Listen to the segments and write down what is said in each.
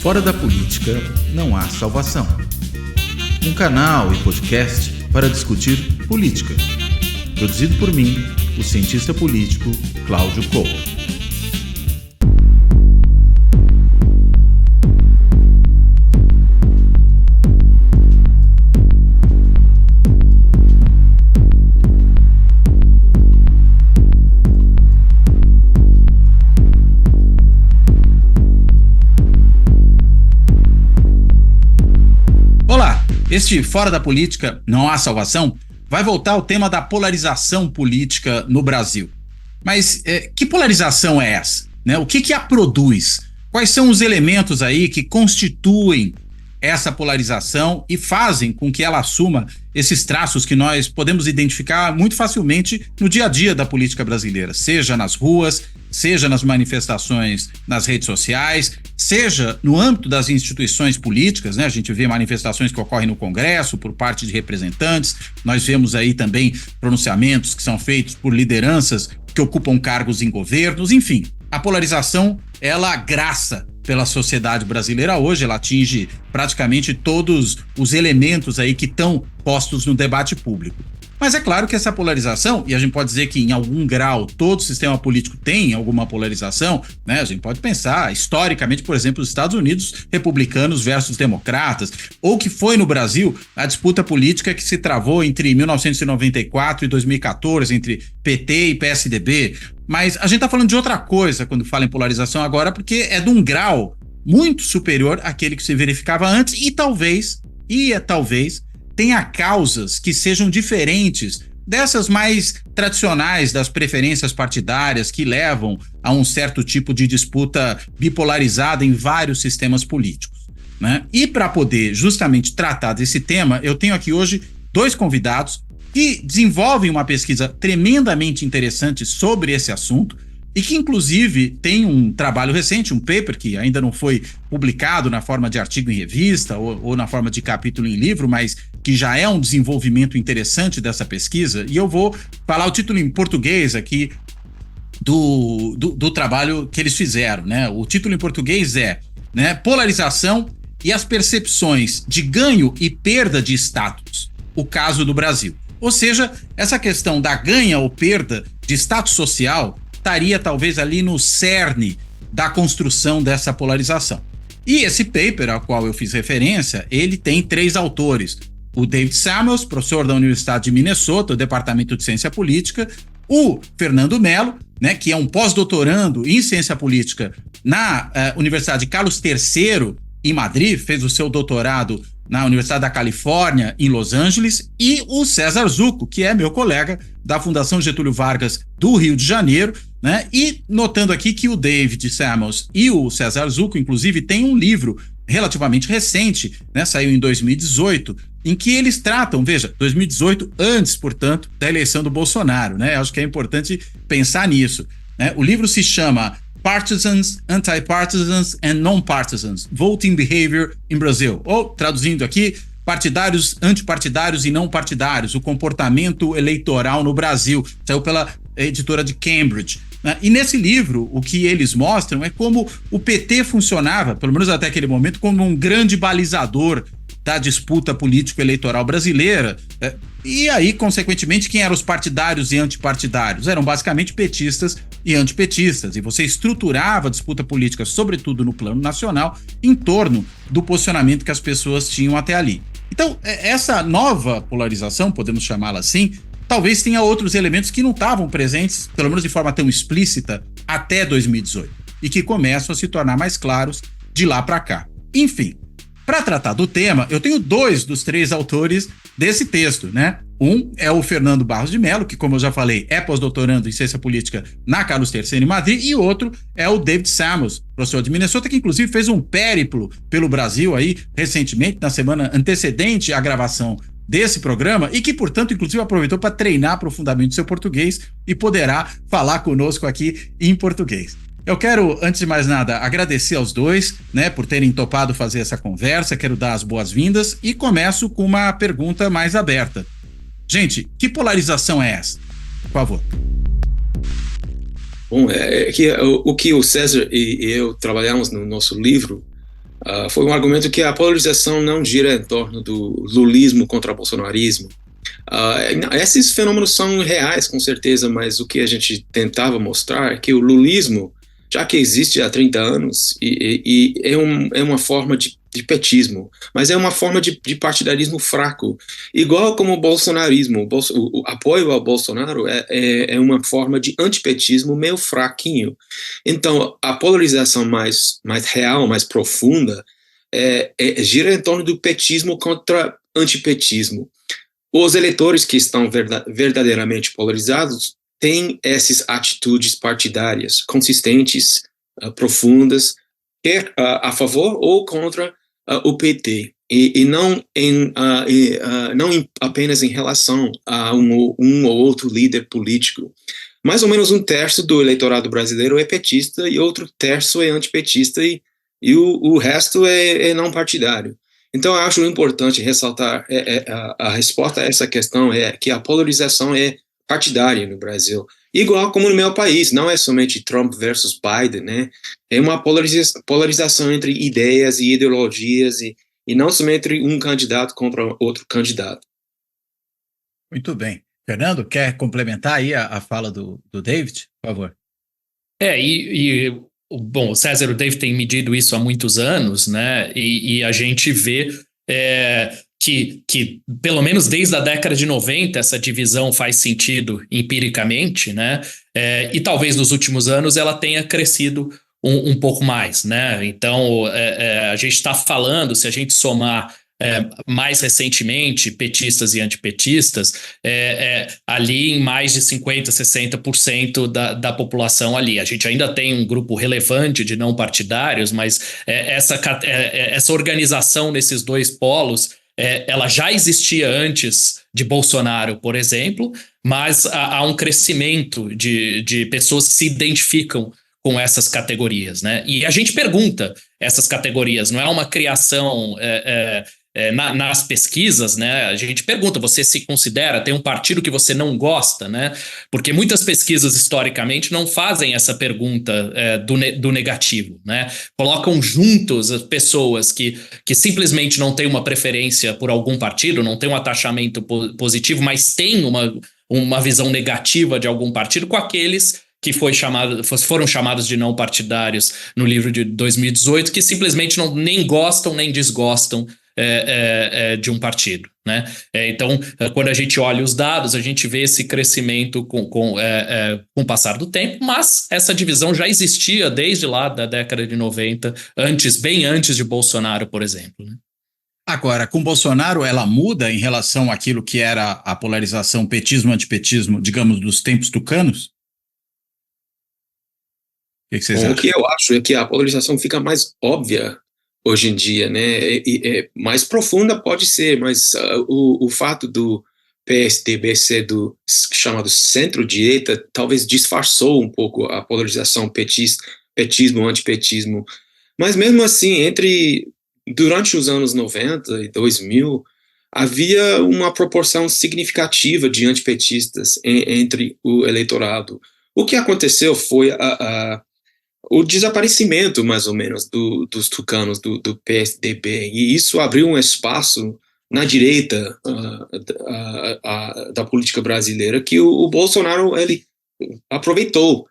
Fora da política não há salvação. Um canal e podcast para discutir política. Produzido por mim, o cientista político Cláudio Couto. Este Fora da Política Não Há Salvação vai voltar ao tema da polarização política no Brasil. Mas que polarização é essa? Né? O que a produz? Quais são os elementos aí que constituem essa polarização e fazem com que ela assuma esses traços que nós podemos identificar muito facilmente no dia a dia da política brasileira, seja nas ruas, seja nas manifestações nas redes sociais, seja no âmbito das instituições políticas, né? A gente vê manifestações que ocorrem no Congresso por parte de representantes, nós vemos aí também pronunciamentos que são feitos por lideranças que ocupam cargos em governos, enfim, a polarização, ela graça pela sociedade brasileira hoje, ela atinge praticamente todos os elementos aí que estão postos no debate público. Mas é claro que essa polarização, e a gente pode dizer que em algum grau todo sistema político tem alguma polarização, né? A gente pode pensar historicamente, por exemplo, os Estados Unidos republicanos versus democratas, ou que foi no Brasil a disputa política que se travou entre 1994 e 2014, entre PT e PSDB. Mas a gente está falando de outra coisa quando fala em polarização agora, porque é de um grau muito superior àquele que se verificava antes e talvez tenha causas que sejam diferentes dessas mais tradicionais das preferências partidárias que levam a um certo tipo de disputa bipolarizada em vários sistemas políticos, né? E para poder justamente tratar desse tema, eu tenho aqui hoje dois convidados que desenvolvem uma pesquisa tremendamente interessante sobre esse assunto e que, inclusive, tem um trabalho recente, um paper que ainda não foi publicado na forma de artigo em revista ou na forma de capítulo em livro, mas que já é um desenvolvimento interessante dessa pesquisa. E eu vou falar o título em português aqui do trabalho que eles fizeram, né? O título em português é, né, Polarização e as percepções de ganho e perda de status, o caso do Brasil. Ou seja, essa questão da ganha ou perda de status social estaria talvez ali no cerne da construção dessa polarização. E esse paper ao qual eu fiz referência, ele tem 3 autores. O David Samuels, professor da Universidade de Minnesota, do Departamento de Ciência Política, o Fernando Mello, né, que é um pós-doutorando em Ciência Política na Universidade Carlos III, em Madrid, fez o seu doutorado na Universidade da Califórnia, em Los Angeles, e o César Zucco, que é meu colega da Fundação Getúlio Vargas do Rio de Janeiro, né? E notando aqui que o David Samuels e o César Zucco, inclusive, têm um livro relativamente recente, né? Saiu em 2018, em que eles tratam, veja, 2018 antes, portanto, da eleição do Bolsonaro, né? Acho que é importante pensar nisso, né? O livro se chama Partisans, Anti-Partisans and Non-Partisans, Voting Behavior in Brazil. Ou, traduzindo aqui, partidários, antipartidários e não partidários, o comportamento eleitoral no Brasil. Saiu pela editora de Cambridge. E nesse livro, o que eles mostram é como o PT funcionava, pelo menos até aquele momento, como um grande balizador da disputa político-eleitoral brasileira. E aí, consequentemente, quem eram os partidários e antipartidários? Eram basicamente petistas e antipetistas. E você estruturava a disputa política, sobretudo no plano nacional, em torno do posicionamento que as pessoas tinham até ali. Então, essa nova polarização, podemos chamá-la assim, talvez tenha outros elementos que não estavam presentes, pelo menos de forma tão explícita, até 2018, e que começam a se tornar mais claros de lá para cá. Enfim, para tratar do tema, eu tenho 2 dos 3 autores desse texto, né? Um é o Fernando Barros de Mello, que, como eu já falei, é pós-doutorando em Ciência Política na Carlos III em Madrid, e outro é o David Samuels, professor de Minnesota, que inclusive fez um périplo pelo Brasil aí recentemente, na semana antecedente à gravação desse programa, e que, portanto, inclusive aproveitou para treinar profundamente o seu português e poderá falar conosco aqui em português. Eu quero, antes de mais nada, agradecer aos dois, né, por terem topado fazer essa conversa, quero dar as boas-vindas e começo com uma pergunta mais aberta. Gente, que polarização é essa? Por favor. Bom, o que o César e eu trabalhamos no nosso livro Foi um argumento que a polarização não gira em torno do lulismo contra o bolsonarismo. Esses fenômenos são reais, com certeza, mas o que a gente tentava mostrar é que o lulismo, já que existe há 30 anos, e é uma forma de petismo, mas é uma forma de partidarismo fraco, igual como o bolsonarismo. O apoio ao Bolsonaro é uma forma de antipetismo meio fraquinho. Então, a polarização mais real, mais profunda, gira em torno do petismo contra antipetismo. Os eleitores que estão verdadeiramente polarizados têm essas atitudes partidárias consistentes, profundas, quer a favor ou contra o PT, e não apenas em relação a um ou outro líder político. Mais ou menos um terço do eleitorado brasileiro é petista e outro terço é antipetista, e o resto é não partidário. Então, eu acho importante ressaltar a resposta a essa questão é que a polarização é partidária no Brasil. Igual como no meu país, não é somente Trump versus Biden, né? É uma polarização entre ideias e ideologias, e não somente entre um candidato contra outro candidato. Muito bem. Fernando, quer complementar aí a fala do David, por favor? Bom, o César e o David têm medido isso há muitos anos, né? E a gente vê que, pelo menos desde a década de 90, essa divisão faz sentido empiricamente, né? E talvez nos últimos anos ela tenha crescido um pouco mais, né? Então, a gente está falando, se a gente somar mais recentemente, petistas e antipetistas, ali em mais de 50%, 60% da população ali. A gente ainda tem um grupo relevante de não partidários, mas essa organização nesses dois polos, ela já existia antes de Bolsonaro, por exemplo, mas há um crescimento de pessoas que se identificam com essas categorias, né? E a gente pergunta essas categorias, não é uma criação nas pesquisas, né? A gente pergunta, você se considera, tem um partido que você não gosta, né? Porque muitas pesquisas historicamente não fazem essa pergunta do negativo, né? Colocam juntos as pessoas que simplesmente não têm uma preferência por algum partido, não têm um atachamento positivo, mas têm uma visão negativa de algum partido, com aqueles que foram chamados de não partidários no livro de 2018, que simplesmente nem gostam nem desgostam de um partido, né? Então, quando a gente olha os dados, a gente vê esse crescimento com o passar do tempo, mas essa divisão já existia desde lá da década de 90, bem antes de Bolsonaro, por exemplo, né? Agora, com Bolsonaro, ela muda em relação àquilo que era a polarização petismo-antipetismo, digamos, dos tempos tucanos? O que vocês acham? O que eu acho é que a polarização fica mais óbvia hoje em dia, né? Mais profunda pode ser, mas o fato do PSDB ser do chamado centro-direita talvez disfarçou um pouco a polarização petismo, antipetismo. Mas mesmo assim, durante os anos 90 e 2000, havia uma proporção significativa de antipetistas entre o eleitorado. O que aconteceu foi o desaparecimento, mais ou menos, dos tucanos, do PSDB, e isso abriu um espaço na direita da política brasileira que o Bolsonaro ele aproveitou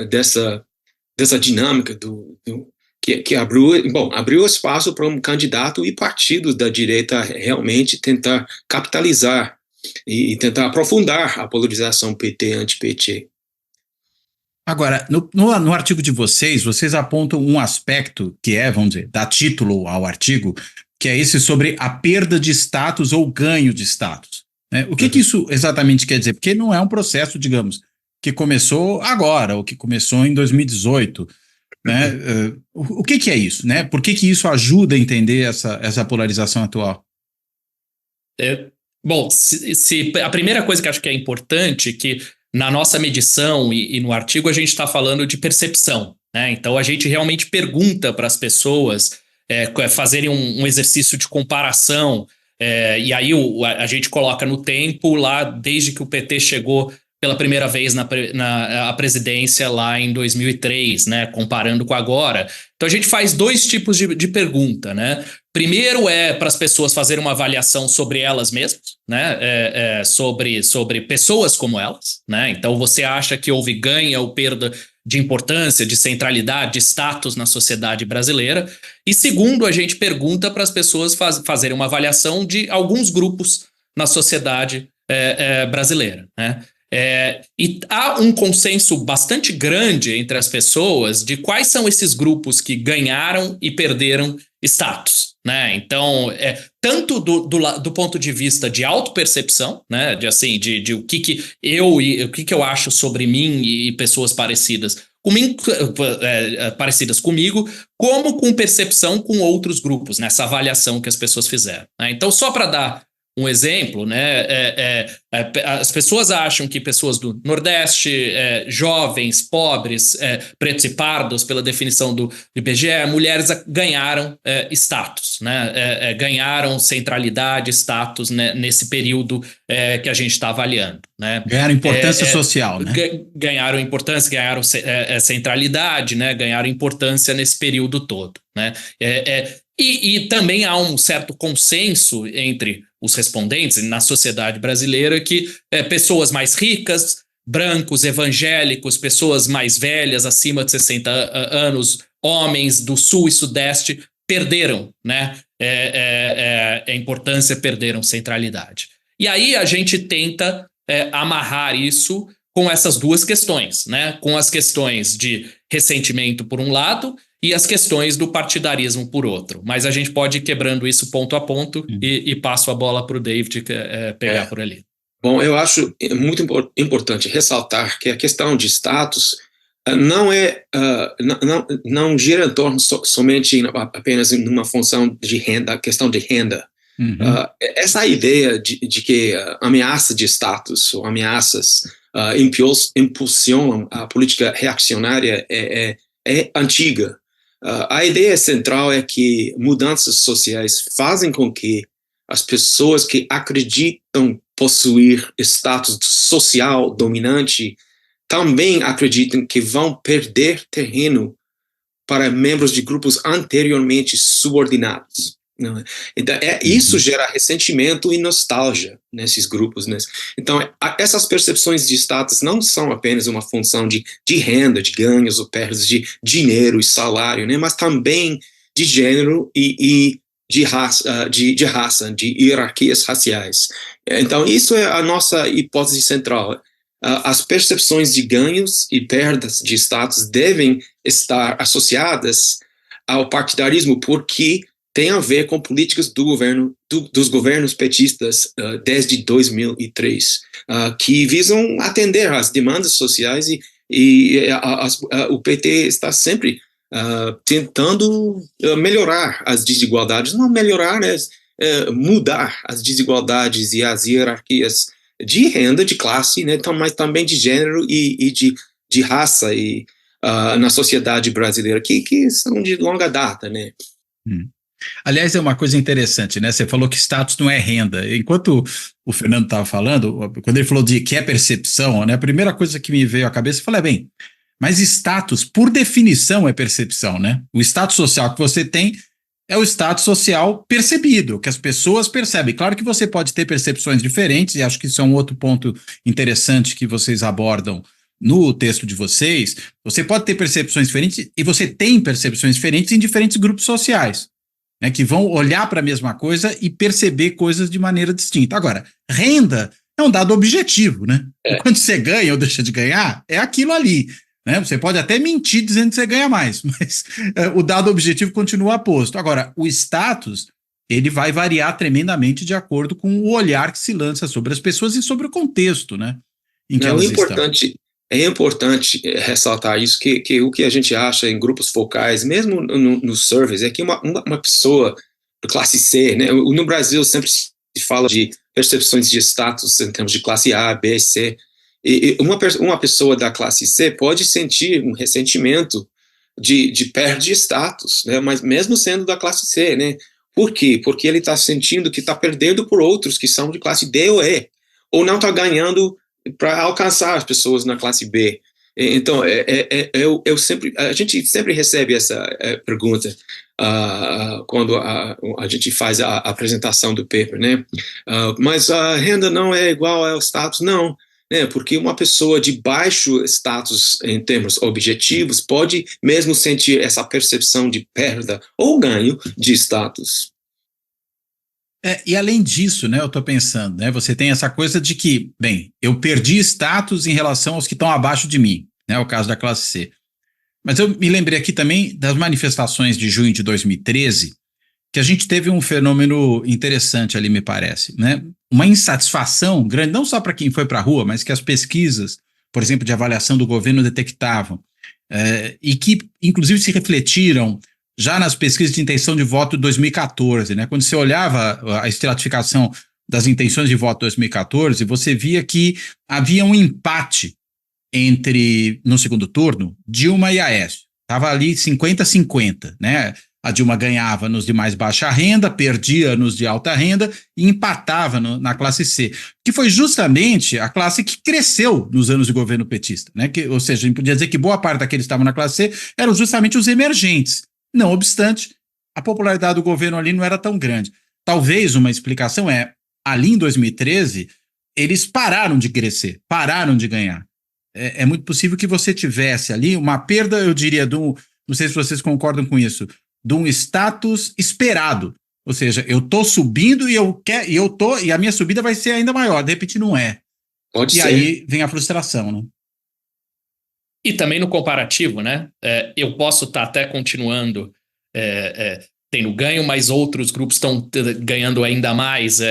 dessa dinâmica que abriu espaço para um candidato e partidos da direita realmente tentar capitalizar e tentar aprofundar a polarização PT-anti-PT. Agora, no artigo de vocês apontam um aspecto que vamos dizer, dá título ao artigo, que é esse sobre a perda de status ou ganho de status, né? O que isso exatamente quer dizer? Porque não é um processo, digamos, que começou agora, ou que começou em 2018, né? O que é isso, né? Por que isso ajuda a entender essa polarização atual? Bom, a primeira coisa que acho que é importante é que na nossa medição e no artigo a gente está falando de percepção, né? Então a gente realmente pergunta para as pessoas fazerem um exercício de comparação, e aí a gente coloca no tempo lá, desde que o PT chegou pela primeira vez a presidência lá em 2003, né, comparando com agora. Então a gente faz dois tipos de pergunta, né? Primeiro é para as pessoas fazerem uma avaliação sobre elas mesmas, né? Sobre pessoas como elas, né? Então você acha que houve ganho ou perda de importância, de centralidade, de status na sociedade brasileira. E segundo, a gente pergunta para as pessoas fazerem uma avaliação de alguns grupos na sociedade brasileira, né? E há um consenso bastante grande entre as pessoas de quais são esses grupos que ganharam e perderam status, né? Então, tanto do ponto de vista de autopercepção, né? De o que eu acho sobre mim e pessoas parecidas comigo, como com percepção com outros grupos, nessa avaliação que as pessoas fizeram, né? Então, só para dar um exemplo, né? As pessoas acham que pessoas do Nordeste, jovens, pobres, pretos e pardos, pela definição do IBGE, mulheres ganharam status, né? Ganharam centralidade, status, né? Nesse período que a gente está avaliando, né? Ganharam importância social, né? Ganharam importância, ganharam centralidade, né? Ganharam importância nesse período todo, né? E também há um certo consenso entre os respondentes na sociedade brasileira que pessoas mais ricas, brancos, evangélicos, pessoas mais velhas, acima de 60 anos, homens do sul e sudeste, perderam, né, a importância, perderam centralidade. E aí a gente tenta amarrar isso com essas duas questões, né, com as questões de ressentimento por um lado e as questões do partidarismo por outro. Mas a gente pode ir quebrando isso ponto a ponto e passo a bola para o David pegar por ali. Bom, eu acho muito importante ressaltar que a questão de status não gira em torno somente apenas numa função de renda, a questão de renda. Essa ideia de que ameaça de status ou ameaças impulsionam a política reacionária é antiga. A ideia central é que mudanças sociais fazem com que as pessoas que acreditam possuir status social dominante também acreditam que vão perder terreno para membros de grupos anteriormente subordinados. Então, isso gera ressentimento e nostalgia nesses grupos, né? Então, essas percepções de status não são apenas uma função de renda, de ganhos ou perdas de dinheiro e salário, né? Mas também de gênero e de raça, de hierarquias raciais. Então, isso é a nossa hipótese central. As percepções de ganhos e perdas de status devem estar associadas ao partidarismo porque tem a ver com políticas dos governos petistas desde 2003, que visam atender às demandas sociais e o PT está sempre tentando melhorar as desigualdades, não melhorar, né, mudar as desigualdades e as hierarquias de renda, de classe, né, mas também de gênero e de raça na sociedade brasileira, que são de longa data, né? Aliás, é uma coisa interessante, né? Você falou que status não é renda. Enquanto o Fernando estava falando, quando ele falou de que é percepção, né? A primeira coisa que me veio à cabeça, eu falei, bem, mas status, por definição, é percepção, né? O status social que você tem é o status social percebido, que as pessoas percebem. Claro que você pode ter percepções diferentes, e acho que isso é um outro ponto interessante que vocês abordam no texto de vocês. Você pode ter percepções diferentes, e você tem percepções diferentes em diferentes grupos sociais, né, que vão olhar para a mesma coisa e perceber coisas de maneira distinta. Agora, renda é um dado objetivo, né? Quando você ganha ou deixa de ganhar, é aquilo ali, né? Você pode até mentir dizendo que você ganha mais, mas o dado objetivo continua posto. Agora, o status, ele vai variar tremendamente de acordo com o olhar que se lança sobre as pessoas e sobre o contexto, né, em que elas estão. É importante ressaltar isso, que o que a gente acha em grupos focais, mesmo nos surveys, é que uma pessoa de classe C, né, no Brasil sempre se fala de percepções de status em termos de classe A, B, C, e uma pessoa da classe C pode sentir um ressentimento de perda de status, né, mas mesmo sendo da classe C, né? Por quê? Porque ele está sentindo que está perdendo por outros que são de classe D ou E, ou não está ganhando para alcançar as pessoas na classe B. Então, a gente sempre recebe essa pergunta quando a gente faz a apresentação do paper, né? Mas a renda não é igual ao status, não, né? Porque uma pessoa de baixo status em termos objetivos pode mesmo sentir essa percepção de perda ou ganho de status. E além disso, né, eu estou pensando, né, você tem essa coisa de que, bem, eu perdi status em relação aos que estão abaixo de mim, né, o caso da classe C. Mas eu me lembrei aqui também das manifestações de junho de 2013, que a gente teve um fenômeno interessante ali, me parece, né, uma insatisfação grande, não só para quem foi para a rua, mas que as pesquisas, por exemplo, de avaliação do governo detectavam, e que, inclusive, se refletiram já nas pesquisas de intenção de voto de 2014, né? Quando você olhava a estratificação das intenções de voto de 2014, você via que havia um empate entre, no segundo turno, Dilma e Aécio. Estava ali 50-50, né? A Dilma ganhava nos de mais baixa renda, perdia nos de alta renda e empatava na classe C, que foi justamente a classe que cresceu nos anos de governo petista, né? Ou seja, a gente podia dizer que boa parte daqueles que estavam na classe C eram justamente os emergentes. Não obstante, a popularidade do governo ali não era tão grande. Talvez uma explicação ali em 2013, eles pararam de crescer, pararam de ganhar. É muito possível que você tivesse ali uma perda, eu diria, não sei se vocês concordam com isso, de um status esperado. Ou seja, eu estou subindo e a minha subida vai ser ainda maior, de repente não é. Pode ser. Aí vem a frustração, né? E também no comparativo, né? Eu posso estar até continuando tendo ganho, mas outros grupos estão ganhando ainda mais.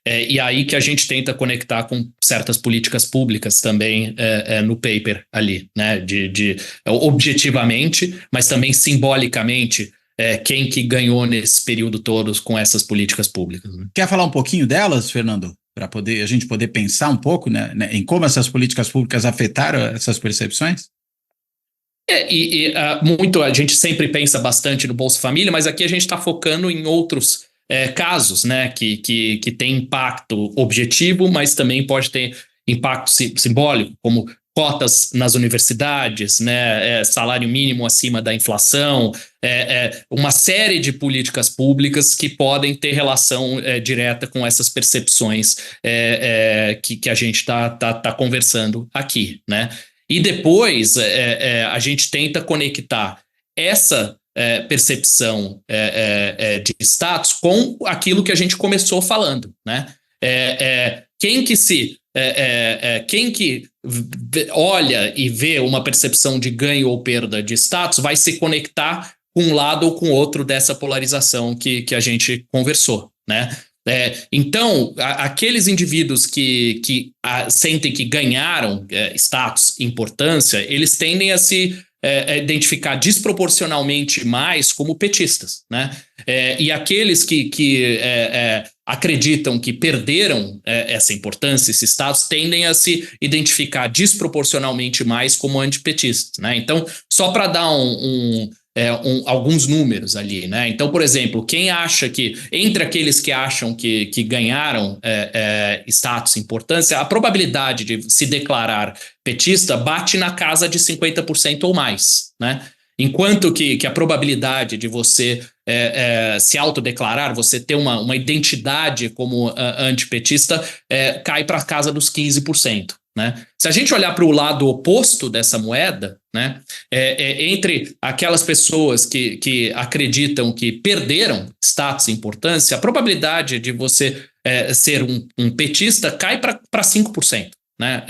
E aí que a gente tenta conectar com certas políticas públicas também no paper ali, né? Objetivamente, mas também simbolicamente, quem que ganhou nesse período todo com essas políticas públicas. Né? Quer falar um pouquinho delas, Fernando? Para a gente poder pensar um pouco, né, em como essas políticas públicas afetaram essas percepções? Muito, a gente sempre pensa bastante no Bolsa Família, mas aqui a gente está focando em outros casos, né, que tem impacto objetivo, mas também pode ter impacto simbólico, como cotas nas universidades, né, salário mínimo acima da inflação, uma série de políticas públicas que podem ter relação direta com essas percepções que a gente está conversando aqui, né? E depois a gente tenta conectar essa percepção de status com aquilo que a gente começou falando, né? Quem que olha e vê uma percepção de ganho ou perda de status vai se conectar com um lado ou com outro dessa polarização que a gente conversou, né? Então, aqueles indivíduos que sentem que ganharam status, importância, eles tendem a se identificar desproporcionalmente mais como petistas, né? E aqueles que acreditam que perderam essa importância, esse status, tendem a se identificar desproporcionalmente mais como antipetistas, né? Então, só para dar alguns números ali, né? Então, por exemplo, quem acha que, entre aqueles que acham que ganharam status, importância, a probabilidade de se declarar petista bate na casa de 50% ou mais, né? Enquanto que a probabilidade de você se autodeclarar, você ter uma identidade como antipetista, cai para a casa dos 15%. Né? Se a gente olhar para o lado oposto dessa moeda, né, entre aquelas pessoas que acreditam que perderam status e importância, a probabilidade de você ser um petista cai para 5%. Né?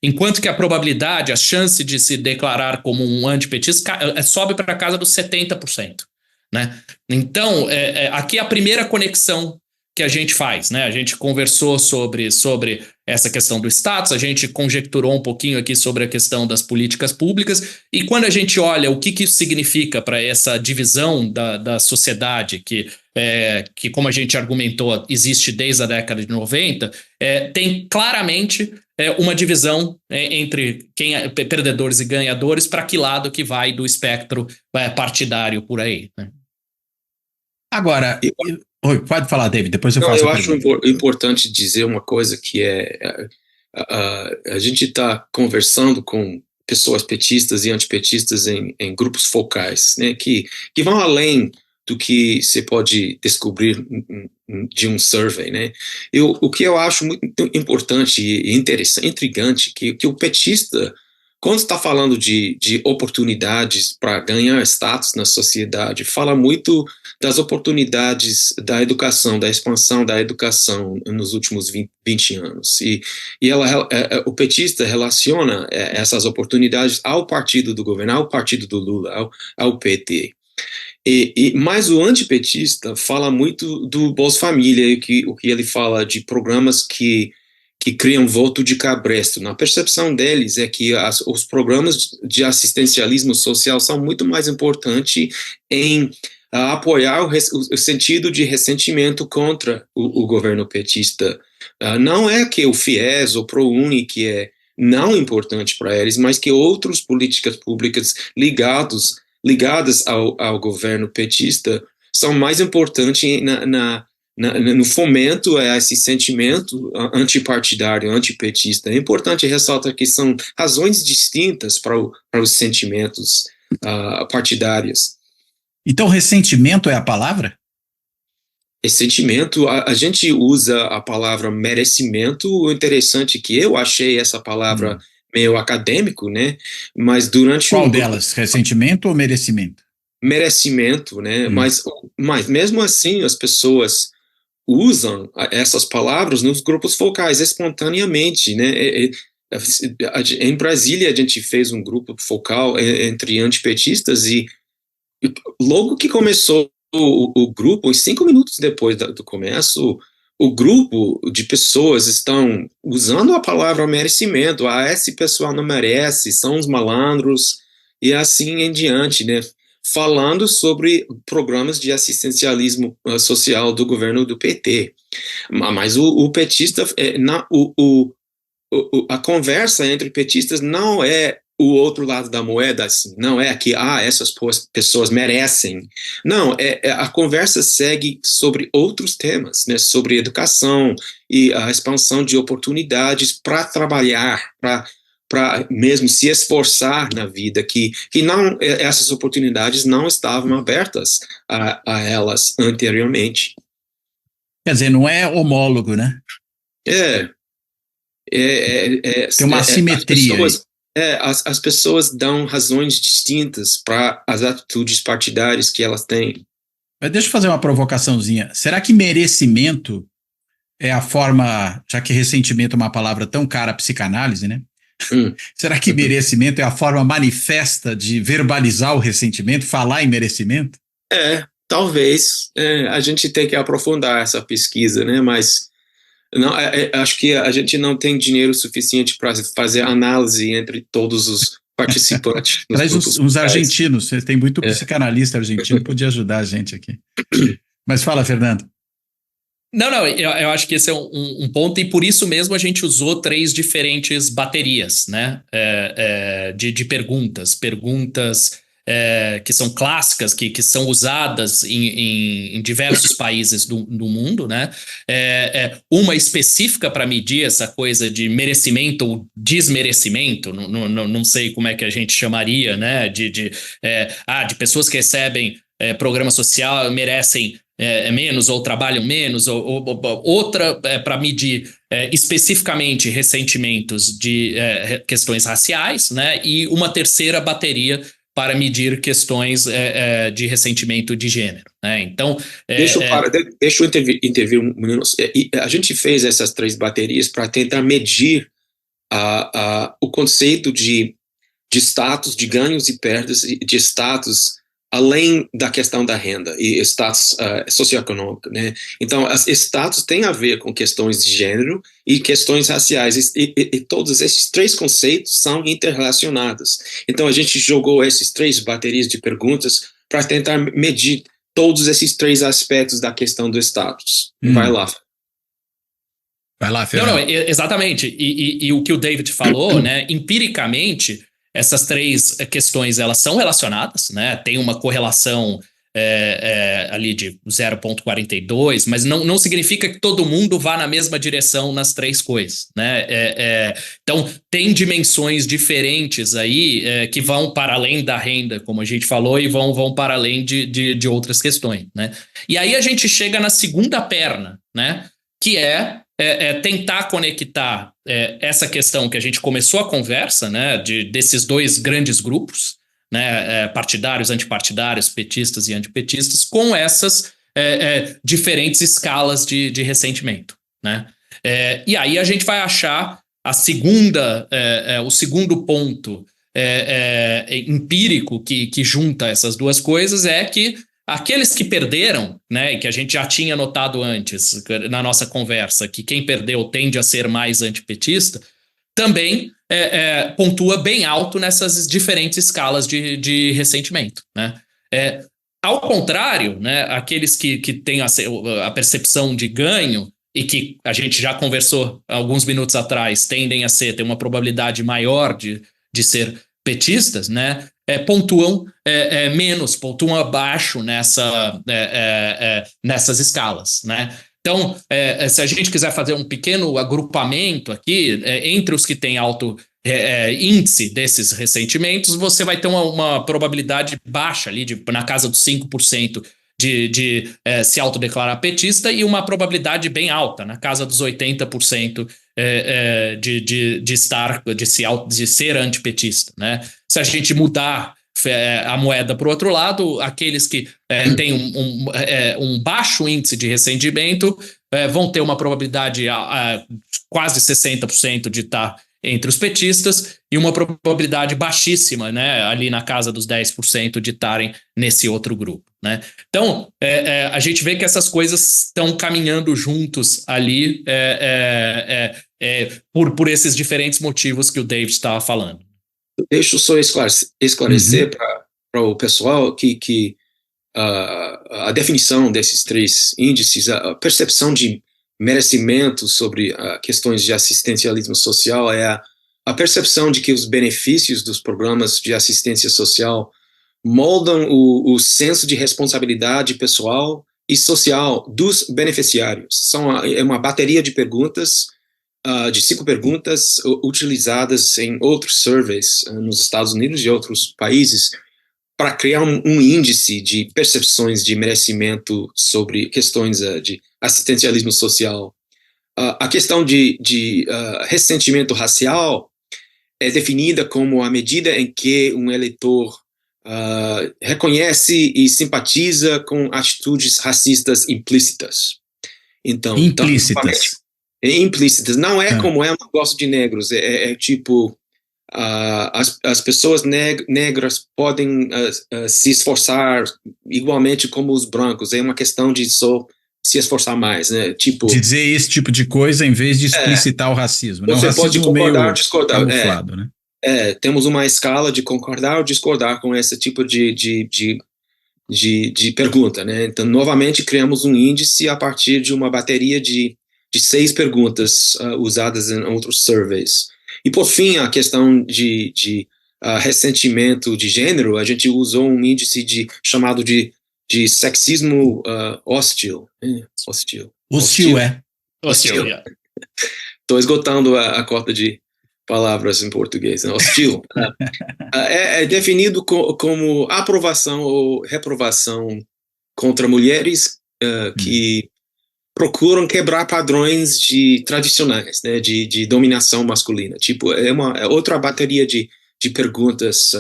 Enquanto que a probabilidade, a chance de se declarar como um antipetista sobe para a casa dos 70%. Né? Então, aqui é a primeira conexão que a gente faz, né? A gente conversou sobre essa questão do status, a gente conjecturou um pouquinho aqui sobre a questão das políticas públicas, e quando a gente olha o que isso significa para essa divisão da sociedade que, como a gente argumentou, existe desde a década de 90, tem claramente uma divisão entre perdedores e ganhadores, para que lado que vai do espectro partidário por aí, né? Agora, oi, pode falar, David, depois eu Não, faço eu a acho pergunta. importante dizer uma coisa que a gente está conversando com pessoas petistas e antipetistas em grupos focais, né, que vão além do que você pode descobrir de um survey, né. O que eu acho muito importante e interessante, intrigante, que o petista, quando está falando de oportunidades para ganhar status na sociedade, fala muito das oportunidades da educação, da expansão da educação nos últimos 20 anos. E o petista relaciona essas oportunidades ao partido do governo, ao partido do Lula, ao PT. Mas o antipetista fala muito do Bolsa Família, o que ele fala de programas que criam voto de cabresto. Na percepção deles é que os programas de assistencialismo social são muito mais importantes em apoiar o sentido de ressentimento contra o governo petista. Não é que o FIES ou ProUni que é não importante para eles, mas que outras políticas públicas ligadas ao governo petista são mais importantes no fomento a esse sentimento antipartidário, antipetista. É importante ressaltar que são razões distintas para os sentimentos partidários. Então, ressentimento é a palavra? Ressentimento, a gente usa a palavra merecimento. O interessante é que eu achei essa palavra meio acadêmico, né? Mas durante Qual delas? Ressentimento ou merecimento? Merecimento, né? Mas mesmo assim as pessoas usam essas palavras nos grupos focais espontaneamente, né? Em Brasília a gente fez um grupo focal entre antipetistas e logo que começou o grupo, 5 minutos depois do começo, o grupo de pessoas estão usando a palavra merecimento. Esse pessoal não merece, são os malandros, e assim em diante, né? Falando sobre programas de assistencialismo social do governo do PT. Mas o petista, a conversa entre petistas não é o outro lado da moeda, assim, não é que essas pessoas merecem. Não, a conversa segue sobre outros temas, né, sobre educação e a expansão de oportunidades para trabalhar, para mesmo se esforçar na vida, que não, essas oportunidades não estavam abertas a elas anteriormente. Quer dizer, não é homólogo, né? Tem uma assimetria as pessoas dão razões distintas para as atitudes partidárias que elas têm. Mas deixa eu fazer uma provocaçãozinha. Será que merecimento é a forma, já que ressentimento é uma palavra tão cara à psicanálise, né? Será que merecimento é a forma manifesta de verbalizar o ressentimento, falar em merecimento? Talvez. A gente tem que aprofundar essa pesquisa, né? Mas não, acho que a gente não tem dinheiro suficiente para fazer análise entre todos os participantes. Traz uns argentinos, você tem muito psicanalista argentino, podia ajudar a gente aqui. Mas fala, Fernando. Não, eu acho que esse é um ponto, e por isso mesmo a gente usou 3 diferentes baterias, né, de perguntas que são clássicas, que são usadas em diversos países do mundo, né, uma específica para medir essa coisa de merecimento ou desmerecimento, não sei como é que a gente chamaria, né, de pessoas que recebem programa social merecem menos ou trabalham menos, ou outra para medir especificamente ressentimentos de questões raciais, né? E uma terceira bateria para medir questões de ressentimento de gênero, né? Então, deixa eu intervir um minuto. A gente fez essas 3 baterias para tentar medir o conceito de status, de ganhos e perdas, de status além da questão da renda e status socioeconômico, né? Então, status tem a ver com questões de gênero e questões raciais, e todos esses 3 conceitos são interrelacionados. Então, a gente jogou essas 3 baterias de perguntas para tentar medir todos esses 3 aspectos da questão do status. Vai lá. Vai lá, Fernando. Não, exatamente. E o que o David falou, né, empiricamente, essas 3 questões, elas são relacionadas, né? Tem uma correlação ali de 0,42, mas não significa que todo mundo vá na mesma direção nas três coisas, né? Então, tem dimensões diferentes aí que vão para além da renda, como a gente falou, e vão para além de outras questões, né? E aí a gente chega na segunda perna, né? Que é tentar conectar essa questão que a gente começou a conversa, né? Desses dois grandes grupos, né, partidários, antipartidários, petistas e antipetistas, com essas diferentes escalas de ressentimento, né? E aí a gente vai achar o segundo ponto empírico que junta essas duas coisas é que aqueles que perderam, né, e que a gente já tinha notado antes na nossa conversa, que quem perdeu tende a ser mais antipetista, também pontua bem alto nessas diferentes escalas de ressentimento, né? Ao contrário, né, aqueles que têm a percepção de ganho e que a gente já conversou alguns minutos atrás, tendem a ter uma probabilidade maior de ser petistas, né? Pontuam menos, pontuam abaixo nessas escalas, né? Então, se a gente quiser fazer um pequeno agrupamento aqui, entre os que têm alto índice desses ressentimentos, você vai ter uma probabilidade baixa ali, na casa dos 5% de se autodeclarar petista e uma probabilidade bem alta, na casa dos 80% de ser antipetista, né? Se a gente mudar a moeda para o outro lado, aqueles que têm um baixo índice de ressentimento vão ter uma probabilidade quase 60% de estar entre os petistas e uma probabilidade baixíssima, né, ali na casa dos 10% de estarem nesse outro grupo, né? Então, a gente vê que essas coisas estão caminhando juntos ali por esses diferentes motivos que o David estava falando. Deixa eu só esclarecer para o pessoal que a definição desses três índices, a percepção de merecimento sobre questões de assistencialismo social é a percepção de que os benefícios dos programas de assistência social moldam o senso de responsabilidade pessoal e social dos beneficiários. É uma bateria de perguntas, de 5 perguntas utilizadas em outros surveys nos Estados Unidos e outros países para criar um índice de percepções de merecimento sobre questões de assistencialismo social. A questão de ressentimento racial é definida como a medida em que um eleitor reconhece e simpatiza com atitudes racistas implícitas. Então, implícitas. Não é como eu não gosto de negros, tipo, as pessoas negras podem se esforçar igualmente como os brancos, é uma questão de só se esforçar mais, né? Tipo, de dizer esse tipo de coisa em vez de explicitar o racismo. Você racismo pode concordar ou discordar. Camuflado, né? Temos uma escala de concordar ou discordar com esse tipo de pergunta, né? Então, novamente, criamos um índice a partir de uma bateria de 6 perguntas usadas em outros surveys. E, por fim, a questão de ressentimento de gênero, a gente usou um índice chamado de sexismo hostil. Hostil. Estou esgotando a cota de palavras em português. Hostil. É definido como aprovação ou reprovação contra mulheres que procuram quebrar padrões tradicionais, né, de dominação masculina. Tipo, é outra bateria de perguntas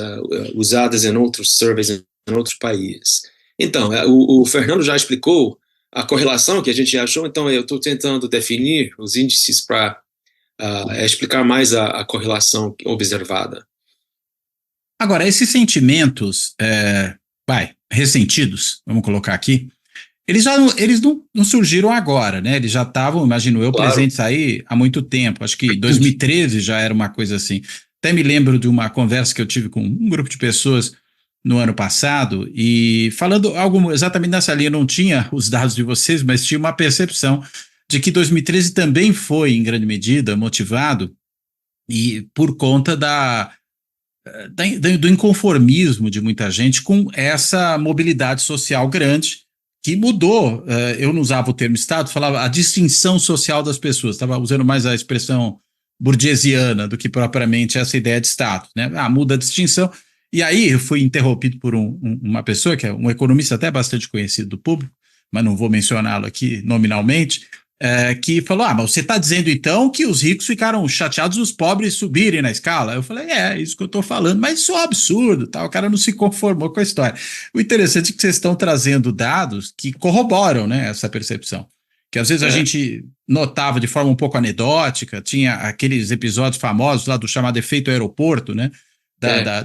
usadas em outros surveys em outros países. Então, o Fernando já explicou a correlação que a gente achou, então eu estou tentando definir os índices para explicar mais a correlação observada. Agora, esses sentimentos ressentidos, vamos colocar aqui, eles não surgiram agora, né? Eles já estavam, imagino eu, presentes aí há muito tempo. Acho que 2013 já era uma coisa assim. Até me lembro de uma conversa que eu tive com um grupo de pessoas no ano passado e falando algo exatamente nessa linha. Não tinha os dados de vocês, mas tinha uma percepção de que 2013 também foi, em grande medida, motivado e por conta do inconformismo de muita gente com essa mobilidade social grande que mudou. Eu não usava o termo Estado, falava a distinção social das pessoas, estava usando mais a expressão burguesiana do que propriamente essa ideia de Estado, né? Muda a distinção. E aí eu fui interrompido por uma pessoa, que é um economista até bastante conhecido do público, mas não vou mencioná-lo aqui nominalmente, que falou, mas você está dizendo então que os ricos ficaram chateados os pobres subirem na escala? Eu falei, isso que eu estou falando, mas isso é um absurdo, tá? O cara não se conformou com a história. O interessante é que vocês estão trazendo dados que corroboram, né, essa percepção, que às vezes a gente notava de forma um pouco anedótica, tinha aqueles episódios famosos lá do chamado efeito aeroporto, né,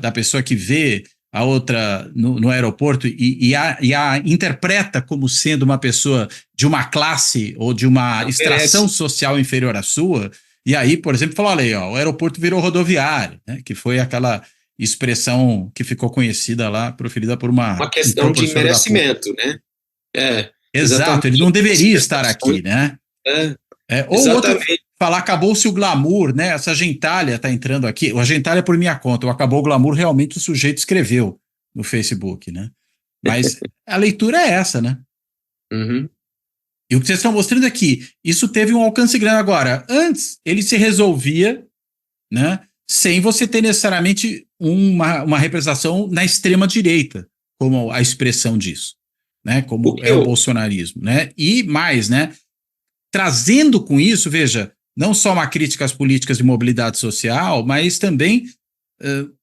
da pessoa que vê a outra no aeroporto e a interpreta como sendo uma pessoa de uma classe ou de uma extração social inferior à sua, e aí, por exemplo, falou, olha aí, o aeroporto virou rodoviário, né, que foi aquela expressão que ficou conhecida lá, proferida por uma questão de merecimento, né? Exato, ele não deveria estar aqui, né? Ou outro falar, acabou-se o glamour, né? Essa gentalha está entrando aqui. A gentalha por minha conta, o acabou o glamour, realmente o sujeito escreveu no Facebook, né? Mas a leitura é essa, né? Uhum. E o que vocês estão mostrando aqui, isso teve um alcance grande. Agora, antes, ele se resolvia, né? Sem você ter necessariamente uma representação na extrema-direita, como a expressão disso, né? Como o bolsonarismo, né? E mais, né? Trazendo com isso, veja, não só uma crítica às políticas de mobilidade social, mas também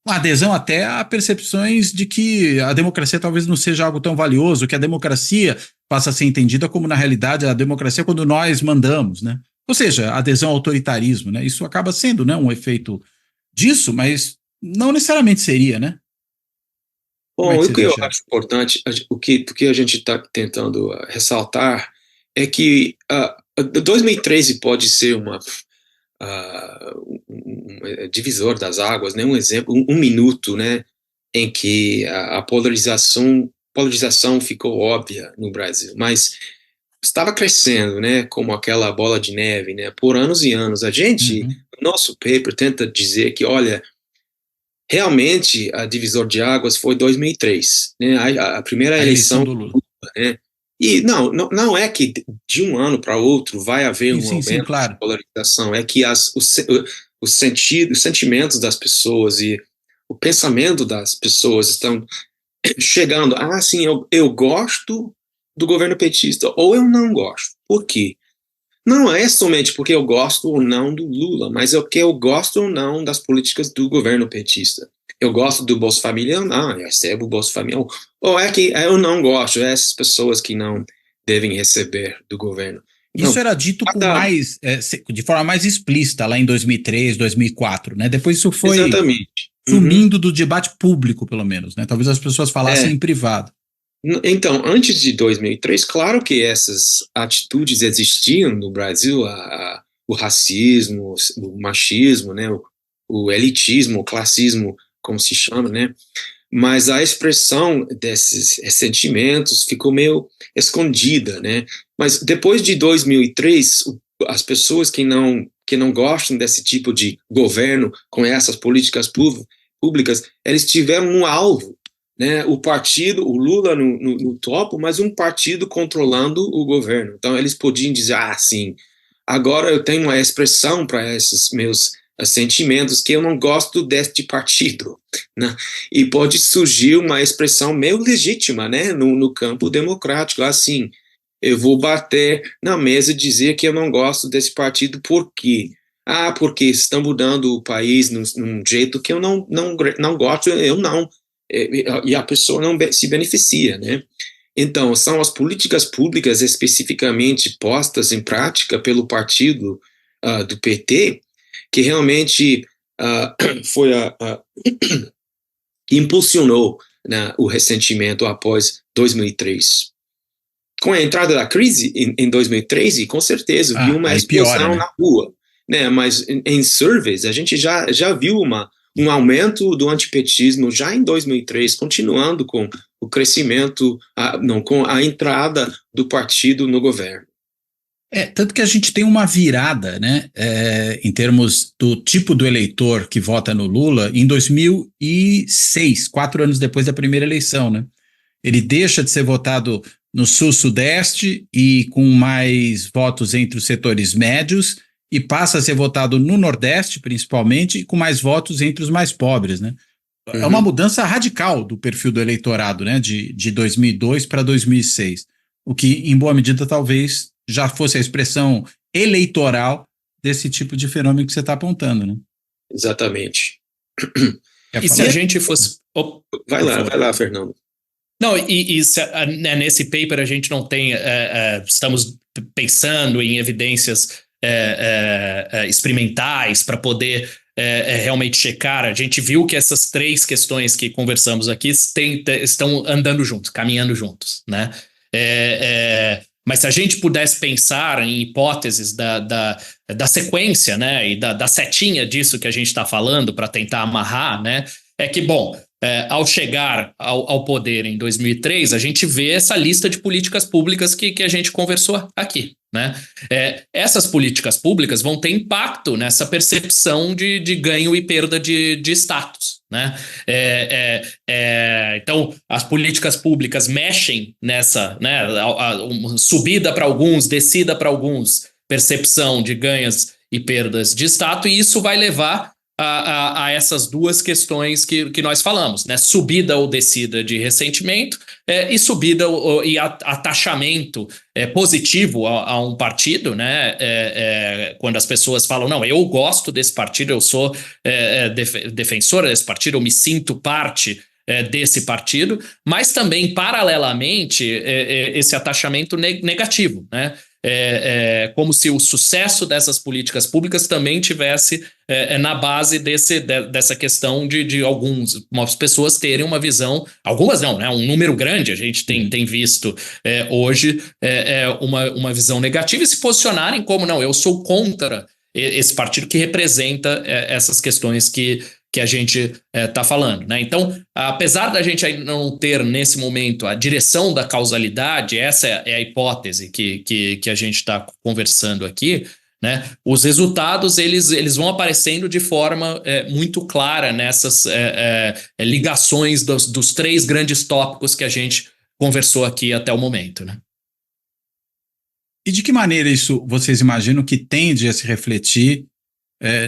uma adesão até a percepções de que a democracia talvez não seja algo tão valioso, que a democracia passa a ser entendida como, na realidade, a democracia é quando nós mandamos, né? Ou seja, adesão ao autoritarismo, né? Isso acaba sendo, né, um efeito disso, mas não necessariamente seria, né? Bom, o que eu acho importante, o que a gente está tentando ressaltar é que 2013 pode ser um divisor das águas, né? Um exemplo, um minuto, né, em que a polarização ficou óbvia no Brasil, mas estava crescendo, né, como aquela bola de neve, né, por anos e anos. A gente, nosso paper tenta dizer que, olha, realmente a divisor de águas foi 2003, né, a primeira eleição do Lula, né. E não é que de um ano para outro vai haver um aumento de polarização, é que os sentimentos das pessoas e o pensamento das pessoas estão chegando, sim, eu gosto do governo petista, ou eu não gosto. Por quê? Não é somente porque eu gosto ou não do Lula, mas é porque eu gosto ou não das políticas do governo petista. Eu gosto do Bolsa Família, eu recebo o Bolsa Família. Ou é que eu não gosto, essas pessoas que não devem receber do governo. Isso era dito com de forma mais explícita lá em 2003, 2004, né? Depois isso foi sumindo do debate público, pelo menos, né? Talvez as pessoas falassem em privado. Então, antes de 2003, claro que essas atitudes existiam no Brasil, o racismo, o machismo, né? O elitismo, o classismo, como se chama, né? Mas a expressão desses sentimentos ficou meio escondida, né? Mas depois de 2003, as pessoas que não gostam desse tipo de governo com essas políticas públicas, eles tiveram um alvo, né? O partido, o Lula no topo, mas um partido controlando o governo. Então eles podiam dizer, sim, agora eu tenho uma expressão para esses meus sentimentos que eu não gosto deste partido, né? E pode surgir uma expressão meio legítima, né, no campo democrático, assim, eu vou bater na mesa e dizer que eu não gosto desse partido, por quê? Porque estão mudando o país num jeito que eu não gosto, eu não, e a pessoa não se beneficia, né? Então, são as políticas públicas especificamente postas em prática pelo partido do PT que realmente foi que impulsionou, né, o ressentimento após 2003. Com a entrada da crise em 2013, com certeza, viu uma explosão na rua, né, mas em surveys a gente já viu um aumento do antipetismo já em 2003, continuando com o crescimento, com a entrada do partido no governo. Tanto que a gente tem uma virada, né, em termos do tipo do eleitor que vota no Lula em 2006, 4 anos depois da primeira eleição, né? Ele deixa de ser votado no Sul-Sudeste e com mais votos entre os setores médios e passa a ser votado no Nordeste, principalmente, e com mais votos entre os mais pobres, né? É uma mudança radical do perfil do eleitorado, né, de 2002 para 2006, o que, em boa medida, talvez já fosse a expressão eleitoral desse tipo de fenômeno que você está apontando, né? Exatamente. E se a gente fosse... Vai lá, Fernando. Não, nesse paper a gente não tem... estamos pensando em evidências experimentais para poder realmente checar. A gente viu que essas 3 questões que conversamos aqui estão andando juntos, caminhando juntos, né? Mas se a gente pudesse pensar em hipóteses da sequência, né, e da setinha disso que a gente está falando para tentar amarrar, né, é que, bom, ao chegar ao poder em 2003, a gente vê essa lista de políticas públicas que a gente conversou aqui, né? Essas políticas públicas vão ter impacto nessa percepção de ganho e perda de status, né? Então, as políticas públicas mexem nessa, né, subida para alguns, descida para alguns, percepção de ganhos e perdas de status, e isso vai levar a essas 2 questões que nós falamos, né? Subida ou descida de ressentimento e subida e ataxamento positivo a um partido, né? Quando as pessoas falam, não, eu gosto desse partido, eu sou defensora desse partido, eu me sinto parte desse partido, mas também, paralelamente, esse ataxamento negativo, né? Como se o sucesso dessas políticas públicas também tivesse na base dessa questão de algumas pessoas terem uma visão, algumas não, né? Um número grande a gente tem visto hoje uma visão negativa e se posicionarem como, não, eu sou contra esse partido que representa essas questões que a gente está falando, né? Então, apesar da gente ainda não ter nesse momento a direção da causalidade, essa é a hipótese que a gente está conversando aqui, né? Os resultados eles vão aparecendo de forma muito clara nessas ligações dos 3 grandes tópicos que a gente conversou aqui até o momento, né? E de que maneira isso vocês imaginam que tende a se refletir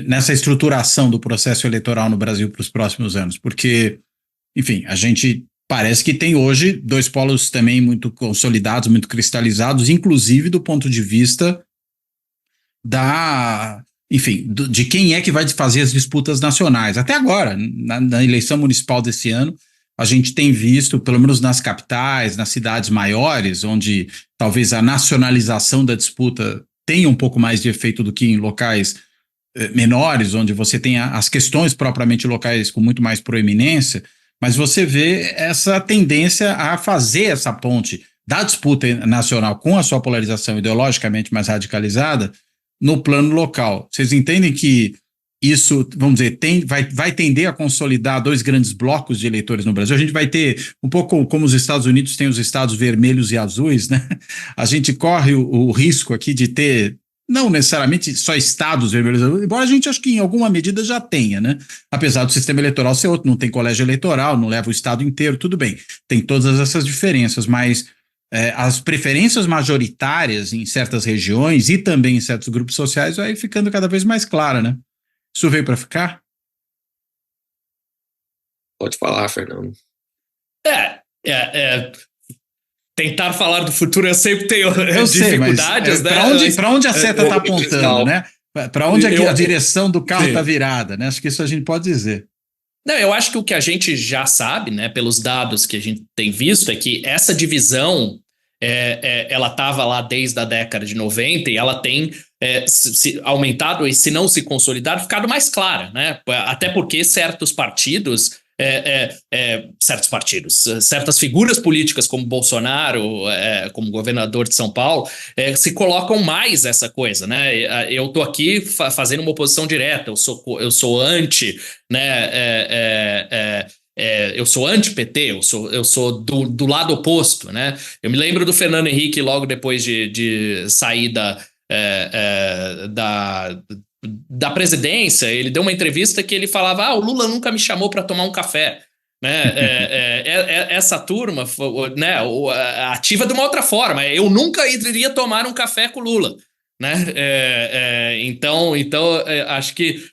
nessa estruturação do processo eleitoral no Brasil para os próximos anos? Porque, enfim, a gente parece que tem hoje 2 polos também muito consolidados, muito cristalizados, inclusive do ponto de vista de quem é que vai fazer as disputas nacionais. Até agora, na eleição municipal desse ano, a gente tem visto, pelo menos nas capitais, nas cidades maiores, onde talvez a nacionalização da disputa tenha um pouco mais de efeito do que em locais menores, onde você tem as questões propriamente locais com muito mais proeminência, mas você vê essa tendência a fazer essa ponte da disputa nacional com a sua polarização ideologicamente mais radicalizada no plano local. Vocês entendem que isso, vamos dizer, vai tender a consolidar 2 grandes blocos de eleitores no Brasil? A gente vai ter, um pouco como os Estados Unidos têm os estados vermelhos e azuis, né? A gente corre o risco aqui de ter não necessariamente só estados vermelhos, embora a gente acho que em alguma medida já tenha, né? Apesar do sistema eleitoral ser outro, não tem colégio eleitoral, não leva o estado inteiro, tudo bem, tem todas essas diferenças, mas as preferências majoritárias em certas regiões e também em certos grupos sociais vai ficando cada vez mais clara, né? Isso veio para ficar? Pode falar, Fernando. Tentar falar do futuro eu sempre tenho dificuldades, sei, né? Para onde a seta está apontando, né? Para onde a direção do carro está virada, né? Acho que isso a gente pode dizer. Não, eu acho que o que a gente já sabe, né, pelos dados que a gente tem visto, é que essa divisão ela estava lá desde a década de 90 e ela tem se aumentado e, se não se consolidado, ficado mais clara, né? Até porque certos partidos, certas figuras políticas como Bolsonaro, como governador de São Paulo, se colocam mais essa coisa, né? Eu estou aqui fazendo uma oposição direta, eu sou anti, né? Eu sou anti-PT, eu sou do lado oposto, né? Eu me lembro do Fernando Henrique logo depois de sair da presidência, ele deu uma entrevista que ele falava: o Lula nunca me chamou para tomar um café. Né? Essa turma, né, ativa de uma outra forma. Eu nunca iria tomar um café com o Lula. Né? Então acho que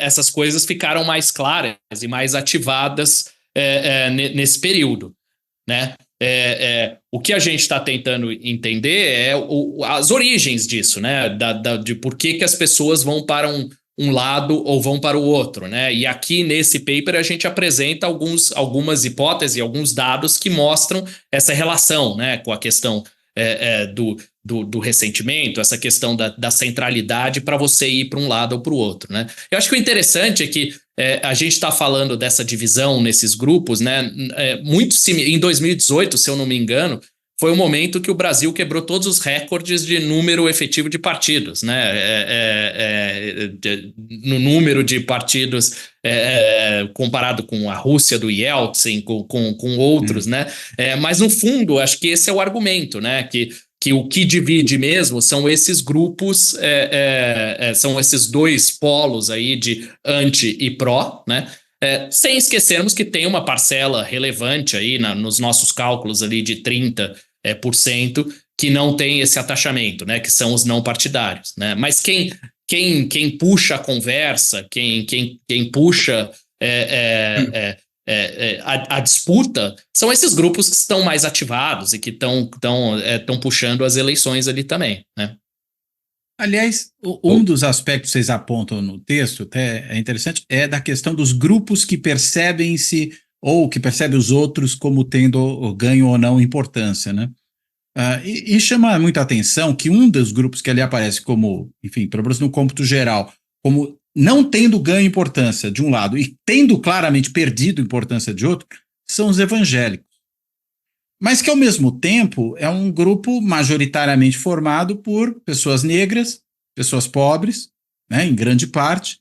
essas coisas ficaram mais claras e mais ativadas nesse período. Né? O que a gente está tentando entender é as origens disso, né? De por que as pessoas vão para um lado ou vão para o outro, né? E aqui nesse paper a gente apresenta algumas hipóteses e alguns dados que mostram essa relação, né? Com a questão do ressentimento, essa questão da centralidade para você ir para um lado ou para o outro, né? Eu acho que o interessante é que a gente está falando dessa divisão nesses grupos, né? Em 2018, se eu não me engano, foi o momento que o Brasil quebrou todos os recordes de número efetivo de partidos, né? No número de partidos comparado com a Rússia do Yeltsin, com outros, né? Mas no fundo, acho que esse é o argumento, né? Que o que divide mesmo são esses grupos, são esses dois polos aí de anti e pró, né? Sem esquecermos que tem uma parcela relevante aí nos nossos cálculos ali de 30% que não tem esse atachamento, né? Que são os não partidários, né? Mas quem puxa a conversa, quem puxa a disputa são esses grupos que estão mais ativados e que estão puxando as eleições ali também, né? Aliás, um dos aspectos que vocês apontam no texto, até é interessante, é da questão dos grupos que percebem-se ou que percebem os outros como tendo ganho ou não importância, né? E chama muita atenção que um dos grupos que ali aparece como, enfim, pelo menos no cômputo geral, como não tendo ganho importância de um lado e tendo claramente perdido importância de outro, são os evangélicos. Mas que, ao mesmo tempo, é um grupo majoritariamente formado por pessoas negras, pessoas pobres, né, em grande parte.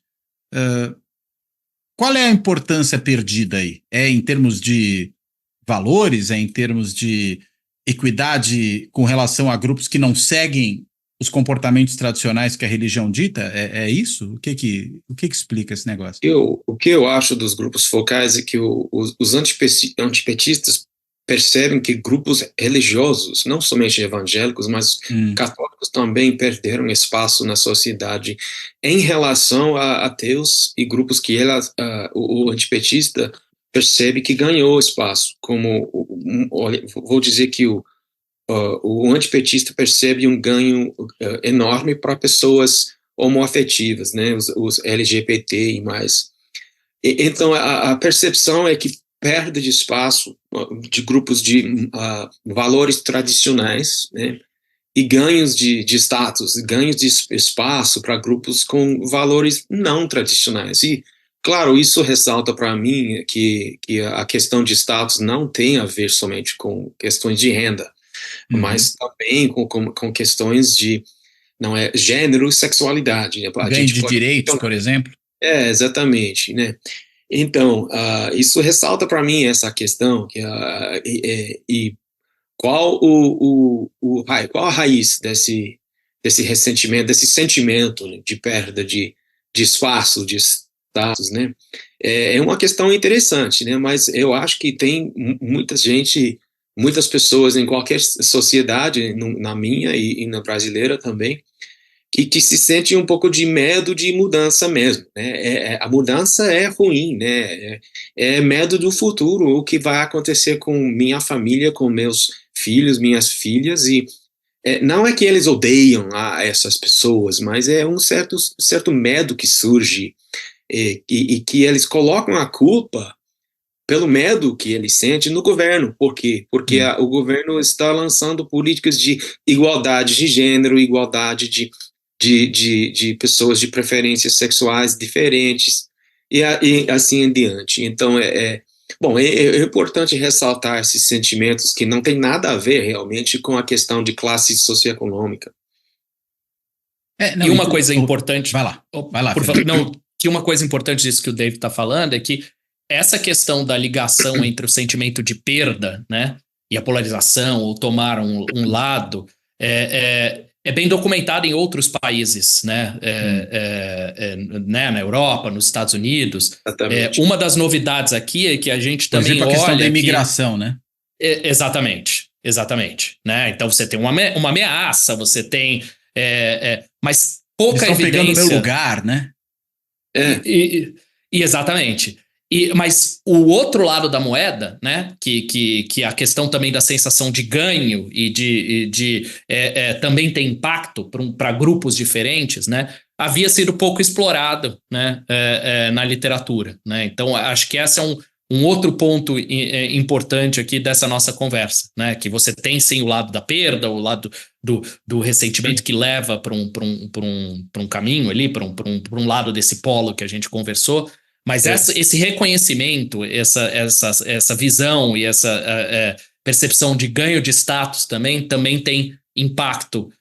Qual é a importância perdida aí? É em termos de valores? É em termos de equidade com relação a grupos que não seguem os comportamentos tradicionais que a religião dita? É isso? O que explica esse negócio? O que eu acho dos grupos focais é que os antipetistas percebem que grupos religiosos, não somente evangélicos, mas católicos também perderam espaço na sociedade em relação a ateus e grupos que o antipetista percebe que ganhou espaço. Vou dizer que o antipetista percebe um ganho enorme para pessoas homoafetivas, né, os LGBT e mais. Então, a percepção é que perda de espaço de grupos de valores tradicionais, né, e ganhos de status, ganhos de espaço para grupos com valores não tradicionais. E, claro, isso ressalta para mim que a questão de status não tem a ver somente com questões de renda, mas também com questões de gênero e sexualidade. Né? Ganho de direitos, por exemplo? Exatamente, né? Então, isso ressalta para mim essa questão, e qual a raiz desse ressentimento, desse sentimento, né, de perda de espaço, de status, né? É uma questão interessante, né? Mas eu acho que tem muitas pessoas em qualquer sociedade, na minha e na brasileira também, que se sente um pouco de medo de mudança mesmo, né? A mudança é ruim, né? É medo do futuro, o que vai acontecer com minha família, com meus filhos, minhas filhas, e não é que eles odeiam essas pessoas, mas é um certo medo que surge, e que eles colocam a culpa pelo medo que eles sentem no governo. Por quê? Porque o governo está lançando políticas de igualdade de gênero, igualdade de pessoas de preferências sexuais diferentes, e assim em diante. Então, é importante ressaltar esses sentimentos que não tem nada a ver realmente com a questão de classe socioeconômica. E uma coisa importante... Vai lá. Por favor, que uma coisa importante disso que o David está falando é que essa questão da ligação entre o sentimento de perda, né, e a polarização, ou tomar um lado, é é bem documentado em outros países, né? Né? Na Europa, nos Estados Unidos. Exatamente. Uma das novidades aqui é que a gente também olha... Por exemplo, a questão da imigração, que, né? Exatamente, né? Então você tem uma ameaça, você tem... mas pouca eles estão evidência... pegando o meu lugar, né? Exatamente. Mas o outro lado da moeda, né, que a questão também da sensação de ganho e de também tem impacto para grupos diferentes, né, havia sido pouco explorado, né, na literatura, né? Então acho que esse é um outro ponto importante aqui dessa nossa conversa, né, que você tem sim o lado da perda, o lado do ressentimento que leva para um caminho ali, para um lado desse polo que a gente conversou. Mas esse reconhecimento, essa visão e essa percepção de ganho de status também tem impacto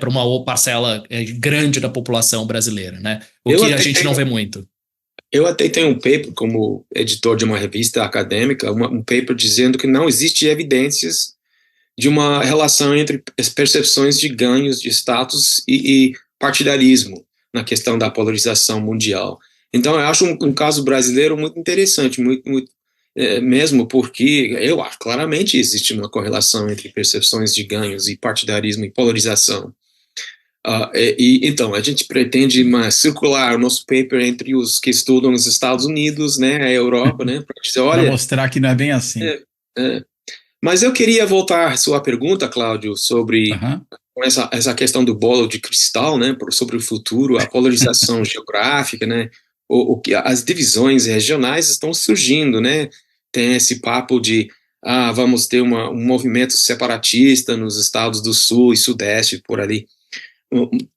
para uma parcela grande da população brasileira, né? O que a gente não vê muito. Eu até tenho um paper como editor de uma revista acadêmica, um paper dizendo que não existe evidências de uma relação entre as percepções de ganhos de status e partidarismo na questão da polarização mundial. Então, eu acho um caso brasileiro muito interessante, muito mesmo porque eu acho claramente existe uma correlação entre percepções de ganhos e partidarismo e polarização. Então, a gente pretende circular o nosso paper entre os que estudam nos Estados Unidos, né, a Europa, né, para dizer, olha... Para mostrar que não é bem assim. Mas eu queria voltar à sua pergunta, Cláudio, sobre essa questão do bolo de cristal, né, sobre o futuro, a polarização geográfica, né, as divisões regionais estão surgindo, né? Tem esse papo de vamos ter um movimento separatista nos estados do Sul e Sudeste, por ali.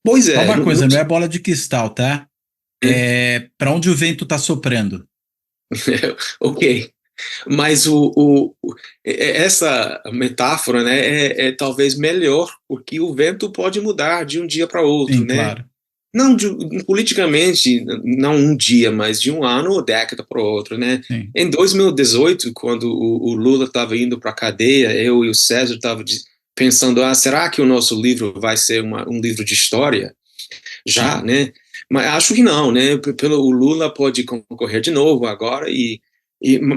Pois é. Só uma coisa, não é bola de cristal, tá? Para onde o vento está soprando. Ok. Mas essa metáfora, né, é talvez melhor, porque o vento pode mudar de um dia para outro, sim, né? Claro. Não politicamente, não um dia, mas de um ano ou década para outro, né? Sim. Em 2018, quando o Lula estava indo para a cadeia, eu e o César estavam pensando, será que o nosso livro vai ser um livro de história? Já, né? Mas acho que não, né? O Lula pode concorrer de novo agora,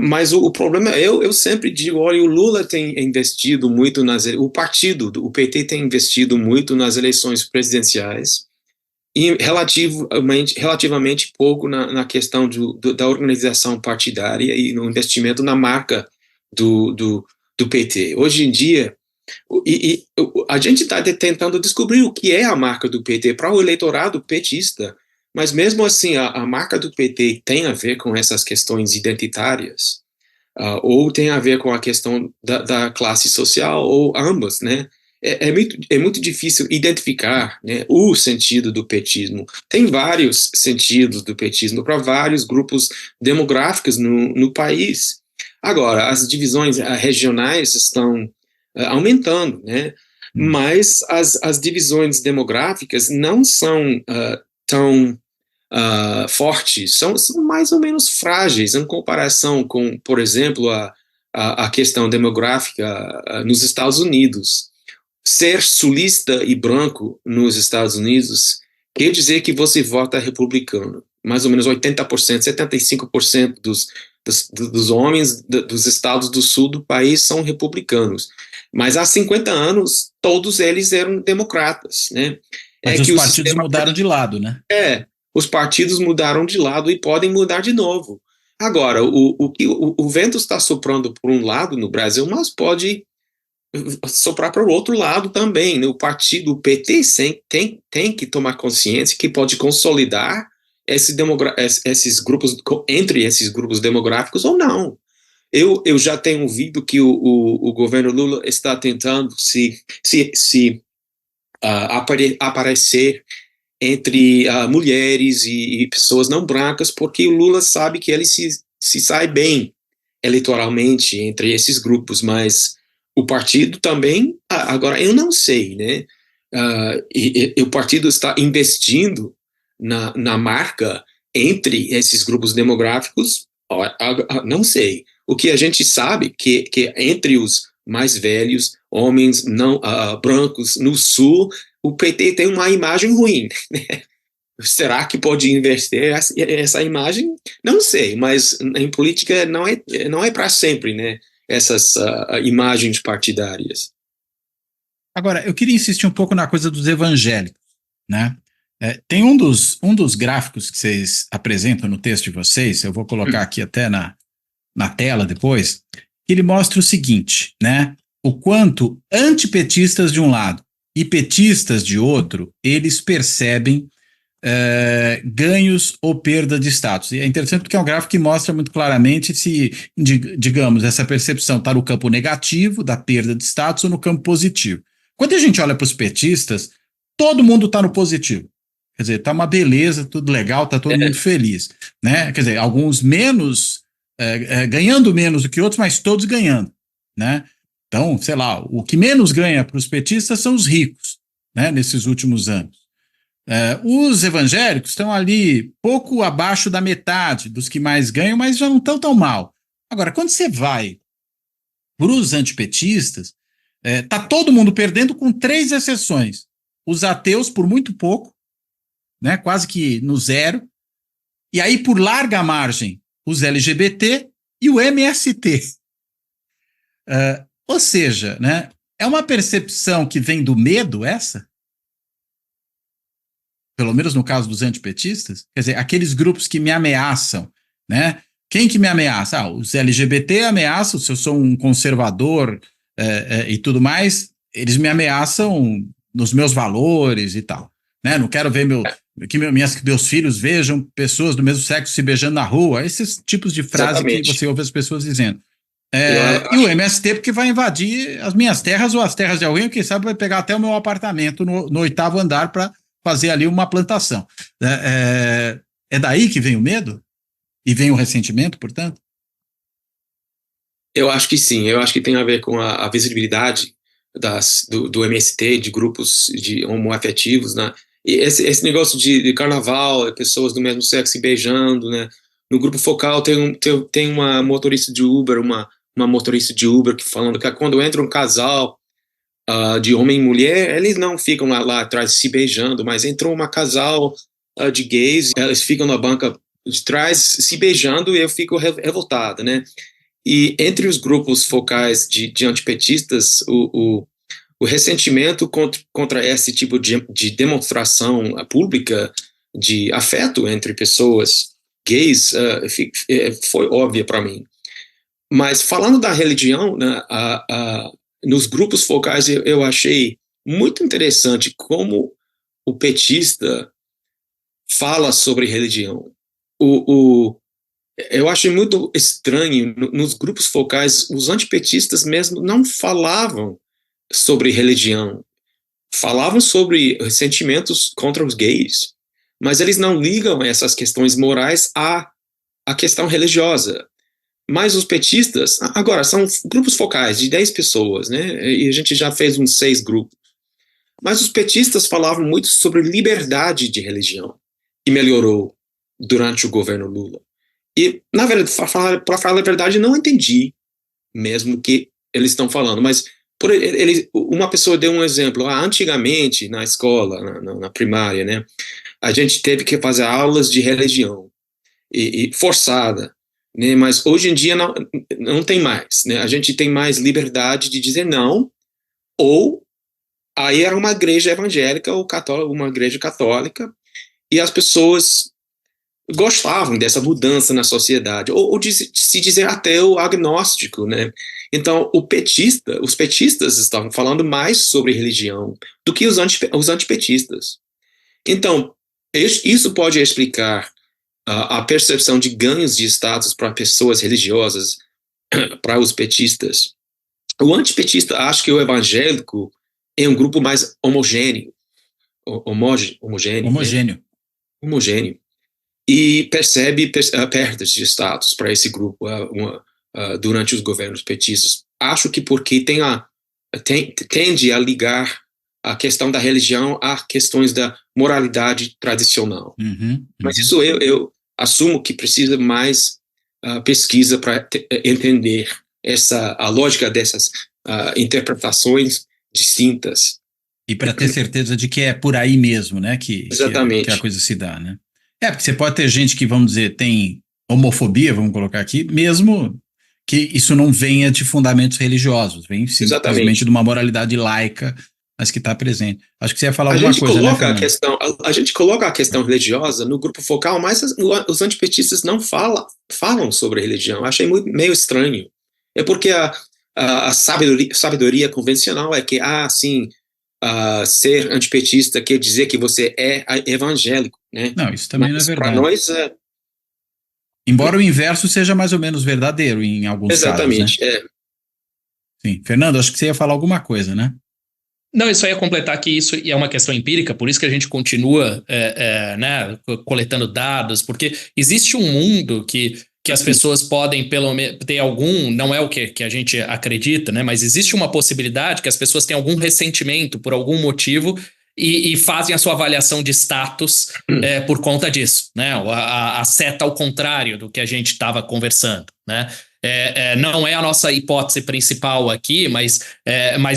mas o problema, eu sempre digo, olha, o Lula tem investido muito o PT tem investido muito nas eleições presidenciais, e relativamente pouco na questão da organização partidária e no investimento na marca do PT. Hoje em dia, a gente está tentando descobrir o que é a marca do PT para o eleitorado petista, mas mesmo assim a marca do PT tem a ver com essas questões identitárias, ou tem a ver com a questão da classe social, ou ambas, né? É muito difícil identificar, né, o sentido do petismo. Tem vários sentidos do petismo para vários grupos demográficos no país. Agora, as divisões regionais estão aumentando, né? Mas as divisões demográficas não são tão fortes, são mais ou menos frágeis em comparação com, por exemplo, a questão demográfica nos Estados Unidos. Ser sulista e branco nos Estados Unidos quer dizer que você vota republicano. Mais ou menos 80%, 75% dos homens dos estados do sul do país são republicanos. Mas há 50 anos, todos eles eram democratas, né? Mas os partidos mudaram de lado, né? Os partidos mudaram de lado e podem mudar de novo. Agora, o vento está soprando por um lado no Brasil, mas pode soprar para o outro lado também, né? O partido, o PT, tem que tomar consciência que pode consolidar esses grupos, entre esses grupos demográficos ou não. Eu já tenho ouvido que o governo Lula está tentando aparecer entre mulheres e pessoas não brancas, porque o Lula sabe que ele se sai bem eleitoralmente entre esses grupos, mas o partido também, agora eu não sei, né? E o partido está investindo na marca entre esses grupos demográficos, não sei. O que a gente sabe que entre os mais velhos, homens não brancos no Sul, o PT tem uma imagem ruim, né? Será que pode inverter essa imagem? Não sei, mas em política não é para sempre, né? Essas imagens partidárias. Agora, eu queria insistir um pouco na coisa dos evangélicos, né? Tem um dos gráficos que vocês apresentam no texto de vocês, eu vou colocar aqui até na tela depois, que ele mostra o seguinte, né? O quanto antipetistas de um lado e petistas de outro, eles percebem ganhos ou perda de status. E é interessante porque é um gráfico que mostra muito claramente se, digamos, essa percepção está no campo negativo da perda de status ou no campo positivo. Quando a gente olha para os petistas, todo mundo está no positivo. Quer dizer, está uma beleza, tudo legal, está todo mundo feliz, né? Quer dizer, alguns menos, ganhando menos do que outros, mas todos ganhando, né? Então, sei lá, o que menos ganha para os petistas são os ricos, né? Nesses últimos anos. Os evangélicos estão ali pouco abaixo da metade dos que mais ganham, mas já não estão tão mal. Agora, quando você vai para os antipetistas, está todo mundo perdendo com 3 exceções. Os ateus por muito pouco, né, quase que no zero, e aí por larga margem os LGBT e o MST. Ou seja, né, é uma percepção que vem do medo essa? Pelo menos no caso dos antipetistas, quer dizer, aqueles grupos que me ameaçam, né? Quem que me ameaça? Os LGBT ameaçam, se eu sou um conservador e tudo mais, eles me ameaçam nos meus valores e tal, né? Não quero ver que meus filhos vejam pessoas do mesmo sexo se beijando na rua, esses tipos de frase que você ouve as pessoas dizendo. E o MST porque vai invadir as minhas terras ou as terras de alguém, quem sabe vai pegar até o meu apartamento no 8º andar para fazer ali uma plantação. É daí que vem o medo? E vem o ressentimento, portanto? Eu acho que sim, eu acho que tem a ver com a visibilidade do MST, de grupos de homoafetivos, né? E esse negócio de carnaval, pessoas do mesmo sexo se beijando, né? No grupo focal tem uma motorista de Uber, uma motorista de Uber que falando que quando entra um casal de homem e mulher, eles não ficam lá atrás se beijando, mas entrou uma casal de gays, eles ficam na banca de trás se beijando e eu fico revoltada, né? E entre os grupos focais de antipetistas, o ressentimento contra esse tipo de demonstração pública de afeto entre pessoas gays foi óbvia para mim. Mas falando da religião, né, nos grupos focais eu achei muito interessante como o petista fala sobre religião. Eu achei muito estranho, nos grupos focais, os antipetistas mesmo não falavam sobre religião. Falavam sobre ressentimentos contra os gays, mas eles não ligam essas questões morais à questão religiosa. Mas os petistas, agora, são grupos focais de 10 pessoas, né? E a gente já fez uns 6 grupos. Mas os petistas falavam muito sobre liberdade de religião, que melhorou durante o governo Lula. E, na verdade, para falar a verdade, não entendi mesmo o que eles estão falando, mas uma pessoa deu um exemplo. Antigamente, na escola, na primária, né, a gente teve que fazer aulas de religião, e forçada, né, mas hoje em dia não tem mais. Né, a gente tem mais liberdade de dizer não, ou aí era uma igreja evangélica ou católica, uma igreja católica, e as pessoas gostavam dessa mudança na sociedade, ou de se dizer ateu, agnóstico, né? Então, os petistas estavam falando mais sobre religião do que os antipetistas. Então, isso pode explicar a percepção de ganhos de status para pessoas religiosas, para os petistas. O antipetista acha que o evangélico é um grupo mais homogêneo. Homogêneo. E percebe perdas de status para esse grupo durante os governos petistas. Acho que porque tende a ligar a questão da religião a questões da moralidade tradicional. Mas isso eu assumo que precisa mais pesquisa para entender a lógica dessas interpretações distintas. E para ter certeza de que é por aí mesmo, né, Exatamente. que a coisa se dá, né? Porque você pode ter gente que, vamos dizer, tem homofobia, vamos colocar aqui, mesmo que isso não venha de fundamentos religiosos, vem simplesmente de uma moralidade laica, mas que está presente. Acho que você ia falar alguma coisa, né, Fernando? A gente coloca a questão religiosa no grupo focal, mas os antipetistas não falam sobre religião. Achei meio estranho. É porque a sabedoria convencional é que, ser antipetista quer dizer que você é evangélico, né? Não, isso também não é verdade. Para nós, embora o inverso seja mais ou menos verdadeiro em alguns exatamente, casos, né? Sim. Fernando, acho que você ia falar alguma coisa, né? Não, eu só ia completar que isso é uma questão empírica, por isso que a gente continua né, coletando dados, porque existe um mundo que as pessoas podem pelo menos ter algum, não é o que a gente acredita, né, mas existe uma possibilidade que as pessoas têm algum ressentimento por algum motivo e fazem a sua avaliação de status por conta disso, né, a seta ao contrário do que a gente estava conversando, né. Não é a nossa hipótese principal aqui, mas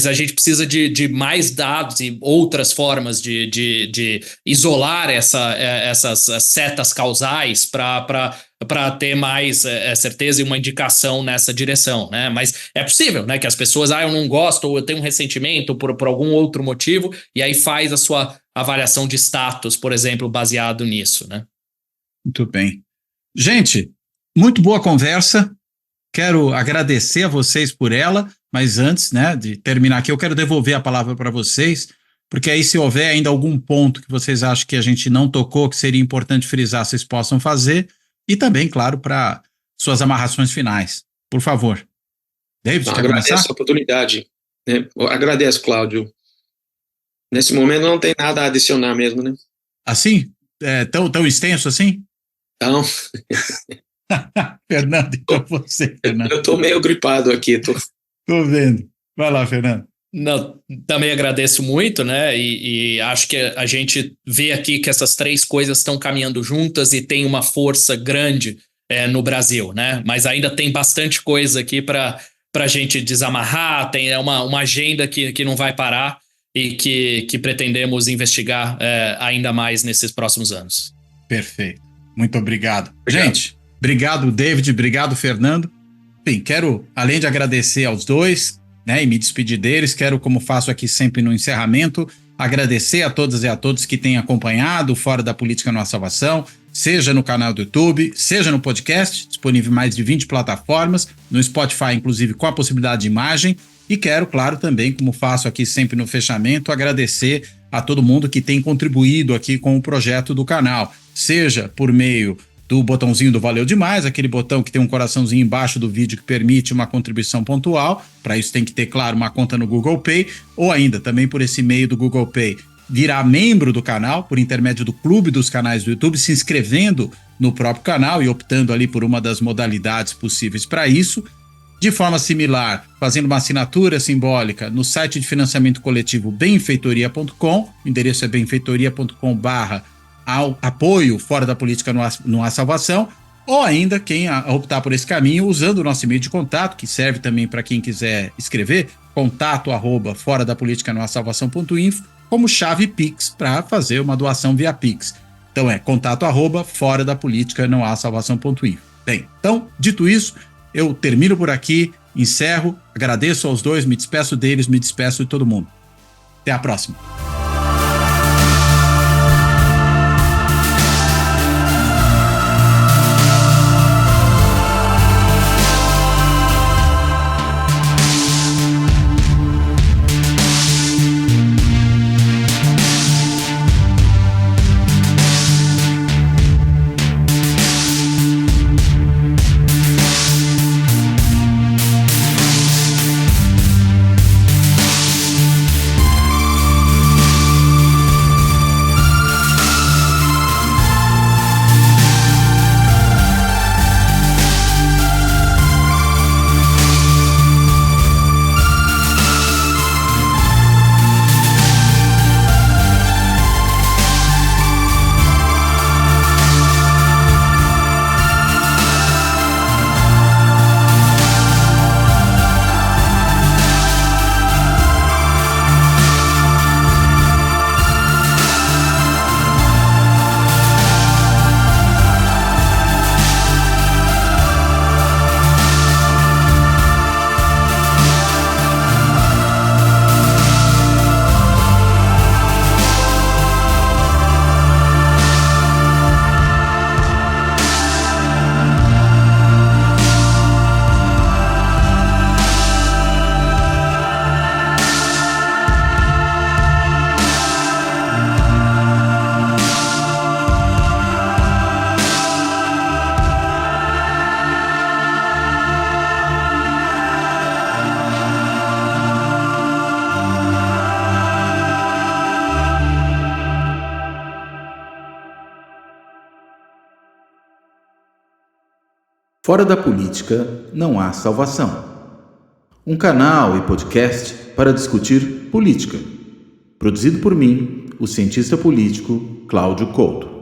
a gente precisa de mais dados e outras formas de isolar essas setas causais para ter mais certeza e uma indicação nessa direção, né? Mas é possível, né, que as pessoas, eu não gosto, ou eu tenho um ressentimento por algum outro motivo, e aí faz a sua avaliação de status, por exemplo, baseado nisso, né? Muito bem. Gente, muito boa conversa. Quero agradecer a vocês por ela, mas antes, né, de terminar aqui, eu quero devolver a palavra para vocês, porque aí se houver ainda algum ponto que vocês acham que a gente não tocou, que seria importante frisar, vocês possam fazer, e também, claro, para suas amarrações finais. Por favor. David, quer começar? Agradeço a oportunidade. Né? Agradeço, Cláudio. Nesse momento não tem nada a adicionar mesmo, né? Assim? Tão extenso assim? Então... Fernando, então você, Fernando. Eu tô meio gripado aqui. Tô vendo. Vai lá, Fernando. Não, também agradeço muito, né? E acho que a gente vê aqui que essas três coisas estão caminhando juntas e tem uma força grande no Brasil, né? Mas ainda tem bastante coisa aqui para a gente desamarrar, tem uma agenda que não vai parar e que pretendemos investigar ainda mais nesses próximos anos. Perfeito. Muito obrigado. Gente, obrigado, David, obrigado, Fernando. Enfim, quero, além de agradecer aos dois, né, e me despedir deles, quero, como faço aqui sempre no encerramento, agradecer a todas e a todos que têm acompanhado Fora da Política Não Há Salvação, seja no canal do YouTube, seja no podcast, disponível em mais de 20 plataformas, no Spotify, inclusive, com a possibilidade de imagem, e quero, claro, também, como faço aqui sempre no fechamento, agradecer a todo mundo que tem contribuído aqui com o projeto do canal, seja por meio do botãozinho do Valeu Demais, aquele botão que tem um coraçãozinho embaixo do vídeo que permite uma contribuição pontual, para isso tem que ter, claro, uma conta no Google Pay, ou ainda também por esse meio do Google Pay, virar membro do canal, por intermédio do clube dos canais do YouTube, se inscrevendo no próprio canal e optando ali por uma das modalidades possíveis para isso. De forma similar, fazendo uma assinatura simbólica no site de financiamento coletivo benfeitoria.com, o endereço é benfeitoria.com/apoio Fora da Política Não Há Salvação, ou ainda quem optar por esse caminho usando o nosso e-mail de contato, que serve também para quem quiser escrever, contato@foradapolítica-não-há-salvação.info, como chave Pix para fazer uma doação via Pix. Então contato@foradapolítica-não-há-salvação.info. Bem, então, dito isso, eu termino por aqui, encerro, agradeço aos dois, me despeço deles, me despeço de todo mundo. Até a próxima. Fora da política não há salvação. Um canal e podcast para discutir política. Produzido por mim, o cientista político Cláudio Couto.